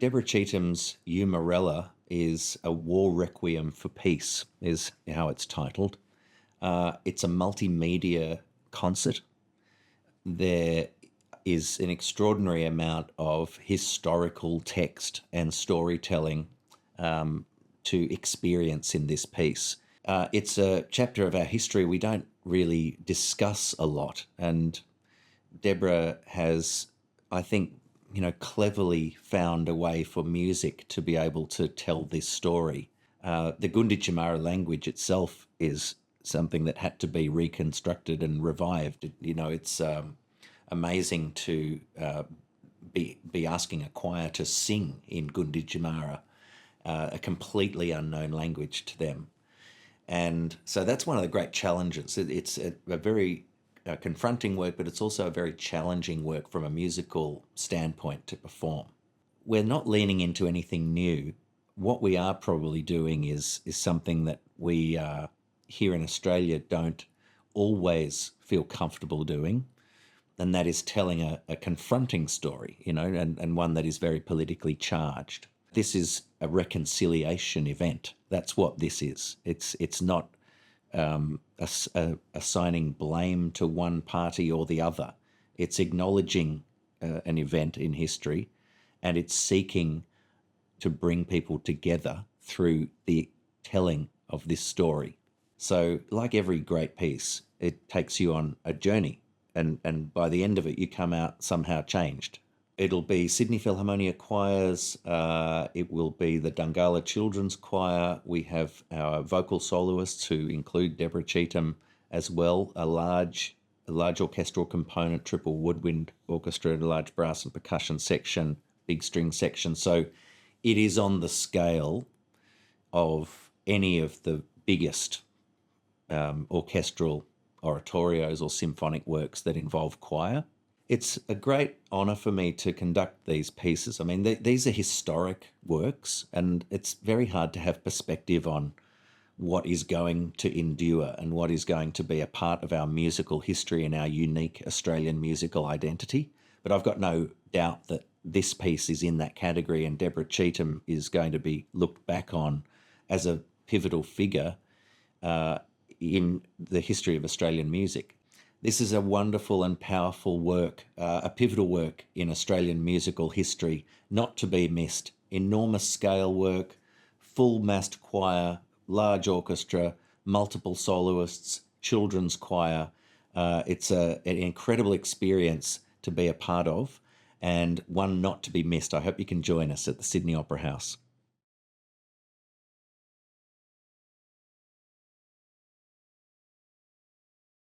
Deborah Cheetham's Eumeralla is a War Requiem for Peace, is how it's titled. It's a multimedia concert. There is an extraordinary amount of historical text and storytelling to experience in this piece. It's a chapter of our history we don't really discuss a lot, and Deborah has, I think, cleverly found a way for music to be able to tell this story. The Gunditjmara language itself is something that had to be reconstructed and revived. It's amazing to be asking a choir to sing in Gunditjmara, a completely unknown language to them. And so that's one of the great challenges. It's a very confronting work, but it's also a very challenging work from a musical standpoint to perform. We're not leaning into anything new. What we are probably doing is something that we here in Australia don't always feel comfortable doing, and that is telling a confronting story, and one that is very politically charged. This is a reconciliation event. That's what this is. It's not assigning blame to one party or the other. It's acknowledging an event in history, and it's seeking to bring people together through the telling of this story. So, like every great piece, it takes you on a journey, and by the end of it, you come out somehow changed. It'll be Sydney Philharmonia choirs, it will be the Dungala Children's Choir. We have our vocal soloists who include Deborah Cheetham as well, a large orchestral component, triple woodwind orchestra, a large brass and percussion section, big string section. So it is on the scale of any of the biggest orchestral oratorios or symphonic works that involve choir. It's a great honour for me to conduct these pieces. I mean, these are historic works, and it's very hard to have perspective on what is going to endure and what is going to be a part of our musical history and our unique Australian musical identity. But I've got no doubt that this piece is in that category, and Deborah Cheetham is going to be looked back on as a pivotal figure in the history of Australian music. This is a wonderful and powerful work, a pivotal work in Australian musical history, not to be missed. Enormous scale work, full massed choir, large orchestra, multiple soloists, children's choir. It's an incredible experience to be a part of, and one not to be missed. I hope you can join us at the Sydney Opera House.